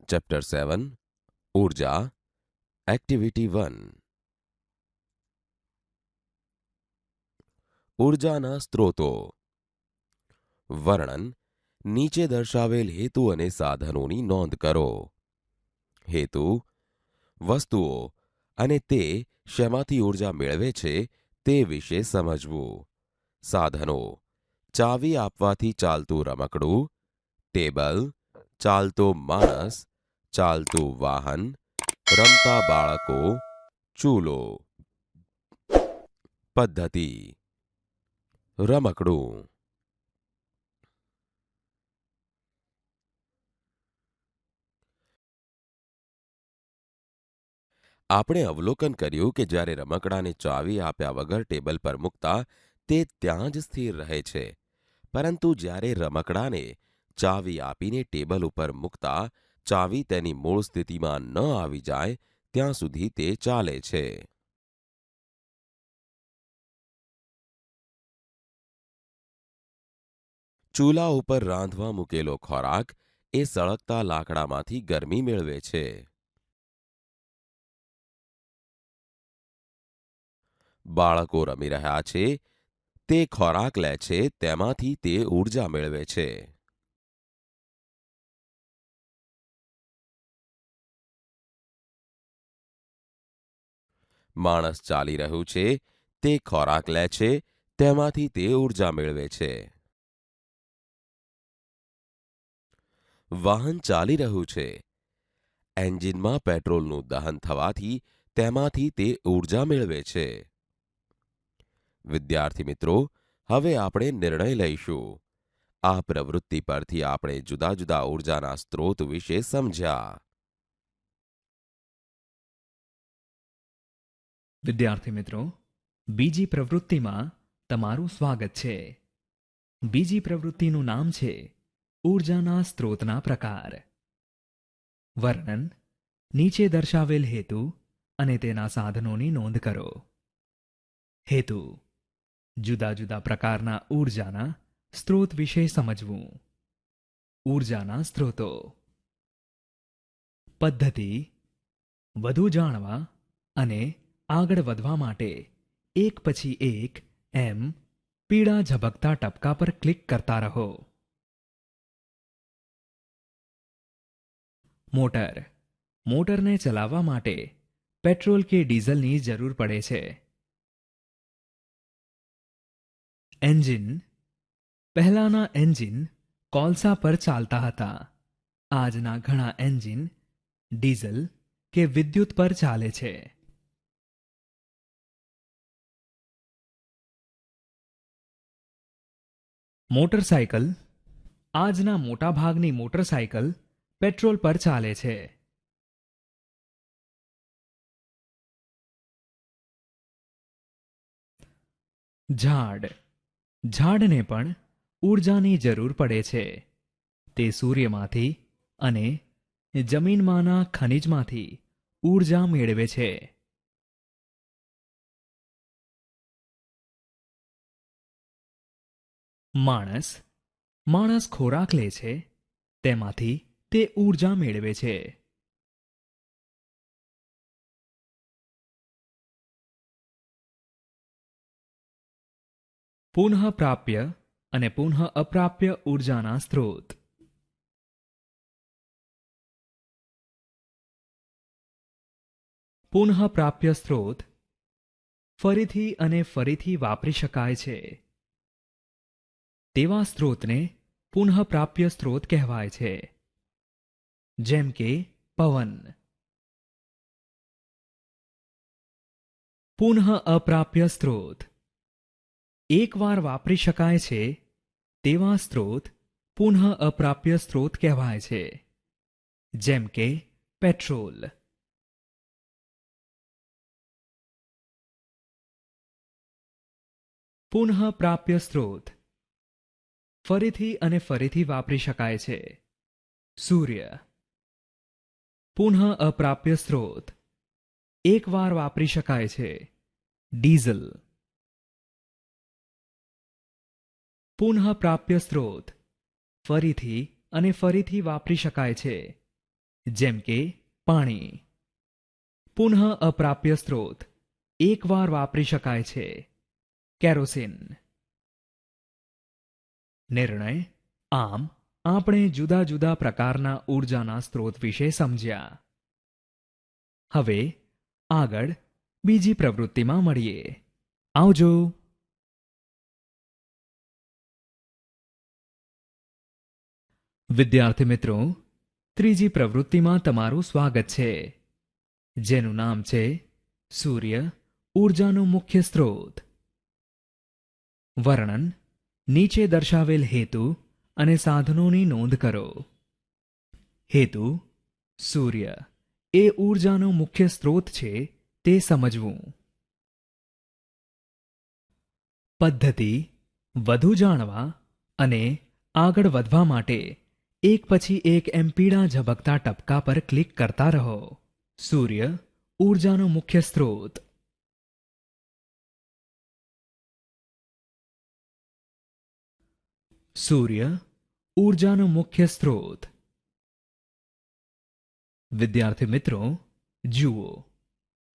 Chapter 7 ઊર્જા activity 1 ઊર્જાના સ્ત્રોતો વર્ણન નીચે દર્શાવેલ હેતુ અને સાધનોની નોંધ કરો. હેતુ વસ્તુઓ અને તે શેમાંથી ઊર્જા મેળવે છે તે વિશે સમજવું. સાધનો ચાવી આપવાથી ચાલતું રમકડું, ટેબલ, ચાલતો માણસ, ચાલતું વાહન, રમતા બાળકો, ચૂલો. પદ્ધતિ રમકડું. આપણે અવલોકન કર્યું કે જ્યારે રમકડાને ચાવી આપ્યા વગર ટેબલ પર મૂકતા તે ત્યાં જ સ્થિર રહે છે, પરંતુ જ્યારે રમકડાને ચાવી આપીને ટેબલ ઉપર મૂકતા ચાવી તેની મૂળ સ્થિતિમાં ન આવી જાય ત્યાં સુધી તે ચાલે છે. ચૂલા ઉપર રાંધવા મૂકેલો ખોરાક એ સળગતા લાકડામાંથી ગરમી મેળવે છે. બાળકો રમી રહ્યા છે, તે ખોરાક લે છે, તેમાંથી તે ઊર્જા મેળવે છે. માણસ ચાલી રહ્યું છે, તે ખોરાક લે છે, તેમાંથી તે ઊર્જા મેળવે છે. વાહન ચાલી રહ્યું છે, એન્જિનમાં પેટ્રોલનું દહન થવાથી તેમાંથી તે ઊર્જા મેળવે છે. વિદ્યાર્થી મિત્રો, હવે આપણે નિર્ણય લઈશું. આ પ્રવૃત્તિ પરથી આપણે જુદા જુદા ઊર્જાના સ્ત્રોત વિશે સમજ્યા. વિદ્યાર્થી મિત્રો, બીજી પ્રવૃત્તિમાં તમારું સ્વાગત છે. બીજી પ્રવૃત્તિનું નામ છે ઊર્જાના સ્ત્રોતના પ્રકાર. વર્ણન નીચે દર્શાવેલ હેતુ અને તેના સાધનોની નોંધ કરો. હેતુ જુદા જુદા પ્રકારના ઊર્જાના સ્ત્રોત વિશે સમજવું. ઊર્જાના સ્ત્રોતો. પદ્ધતિ વધુ જાણવા અને આગળ વધવા માટે એક પછી એક એમ પીળા ઝબકતા ટપકા પર ક્લિક કરતા રહો. મોટર. મોટરને ચલાવવા માટે પેટ્રોલ કે ડીઝલની જરૂર પડે છે. એન્જિન. પહેલાના એન્જિન કોલસા પર ચાલતા હતા. આજના ઘણા એન્જિન ડીઝલ કે વિદ્યુત પર ચાલે છે. મોટરસાયકલ. આજના મોટાભાગની મોટરસાયકલ પેટ્રોલ પર ચાલે છે. ઝાડ. ઝાડને પણ ઊર્જાની જરૂર પડે છે. તે સૂર્યમાંથી અને જમીનમાંના ખનિજમાંથી ઊર્જા મેળવે છે. માણસ. માણસ ખોરાક લે છે, તેમાંથી તે ઊર્જા મેળવે છે. પુનઃપ્રાપ્ય અને પુનઃ અપ્રાપ્ય ઊર્જાના સ્ત્રોત. પુનઃપ્રાપ્ય સ્ત્રોત ફરીથી અને ફરીથી વાપરી શકાય છે. તેવા સ્ત્રોતને પુનઃપ્રાપ્ય સ્ત્રોત કહેવાય છે, જેમ કે પવન. પુનઃ અપ્રાપ્ય સ્ત્રોત એકવાર વાપરી શકાય છે તેવા સ્ત્રોત પુનઃ અપ્રાપ્ય સ્ત્રોત કહેવાય છે, જેમ કે પેટ્રોલ. પુનઃ પ્રાપ્ય સ્ત્રોત ફરીથી અને ફરીથી વાપરી શકાય છે. સૂર્ય. પુનઃ અપ્રાપ્ય સ્ત્રોત એકવાર વાપરી શકાય છે. ડીઝલ. પુનઃ પ્રાપ્ય સ્ત્રોત ફરીથી અને ફરીથી વાપરી શકાય છે. જેમ કે પાણી. પુનઃ અપ્રાપ્ય સ્ત્રોત, એકવાર વાપરી શકાય છે, કેરોસીન. નિર્ણય. આમ આપણે જુદા જુદા પ્રકારના ઊર્જાના સ્ત્રોત વિશે સમજ્યા. હવે આગળ બીજી પ્રવૃત્તિમાં મળીએ. આવજો. વિદ્યાર્થી મિત્રો, ત્રીજી પ્રવૃત્તિમાં તમારું સ્વાગત છે, જેનું નામ છે સૂર્ય ઊર્જાનો મુખ્ય સ્ત્રોત. વર્ણન. નીચે દર્શાવેલ હેતુ અને સાધનોની નોંધ કરો. હેતુ: સૂર્ય એ ઊર્જાનો મુખ્ય સ્ત્રોત છે તે સમજવું. પદ્ધતિ: વધુ જાણવા અને આગળ વધવા માટે એક પછી એક એમ પીળા ઝબકતા ટપકા પર ક્લિક કરતા રહો. સૂર્ય ઊર્જાનો મુખ્ય સ્ત્રોત. સૂર્ય ઊર્જાનો મુખ્ય સ્ત્રોત. વિદ્યાર્થી મિત્રો, જુઓ,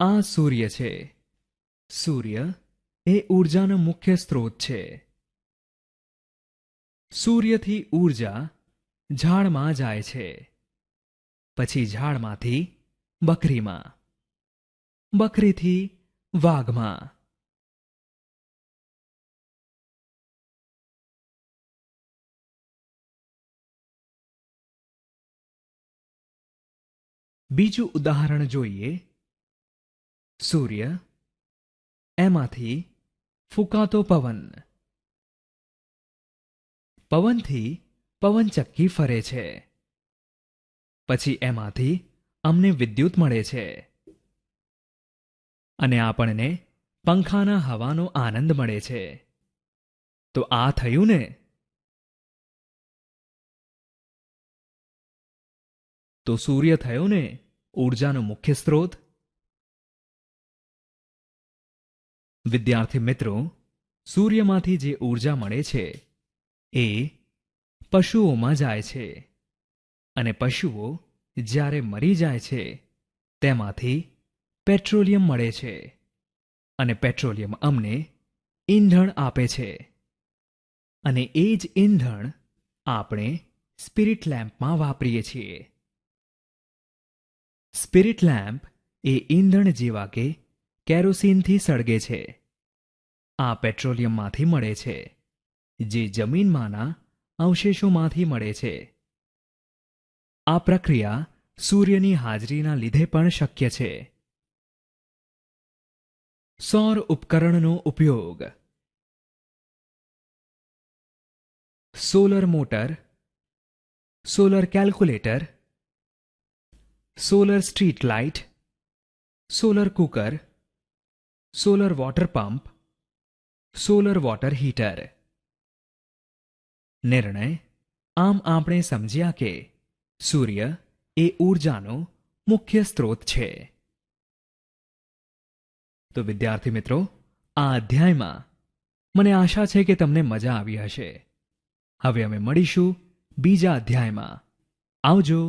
આ સૂર્ય છે. સૂર્ય એ ઊર્જાનો મુખ્ય સ્ત્રોત છે. સૂર્યથી ઊર્જા ઝાડમાં જાય છે, પછી ઝાડમાંથી બકરીમાં, બકરીથી વાઘમાં. બીજું ઉદાહરણ જોઈએ. સૂર્ય, એમાંથી ફૂંકાતો પવન. પવનથી પવનચક્કી ફરે છે, પછી એમાંથી અમને વિદ્યુત મળે છે અને આપણને પંખાના હવાનો આનંદ મળે છે. તો આ થયું ને? તો સૂર્ય થયો ને ઊર્જાનો મુખ્ય સ્ત્રોત. વિદ્યાર્થી મિત્રો, સૂર્યમાંથી જે ઊર્જા મળે છે એ પશુઓમાં જાય છે, અને પશુઓ જ્યારે મરી જાય છે તેમાંથી પેટ્રોલિયમ મળે છે, અને પેટ્રોલિયમ અમને ઈંધણ આપે છે, અને એ જ ઈંધણ આપણે સ્પિરિટ લેમ્પમાં વાપરીએ છીએ. સ્પિરિટ લેમ્પ એ ઈંધણ જેવા કે કેરોસીનથી સળગે છે. આ પેટ્રોલિયમમાંથી મળે છે, જે જમીનમાંના અવશેષોમાંથી મળે છે. આ પ્રક્રિયા સૂર્યની હાજરીના લીધે પણ શક્ય છે. સૌર ઉપકરણનો ઉપયોગ. Solar motor, solar calculator, solar street light, solar cooker, solar water pump, solar water heater. નિર્ણય. આમ આપણે સમજ્યા કે સૂર્ય એ ઊર્જાનો મુખ્ય સ્ત્રોત છે. તો વિદ્યાર્થી મિત્રો, આ અધ્યાયમાં મને આશા છે કે તમને મજા આવી હશે. હવે અમે મળીશું બીજા અધ્યાયમાં. આવજો.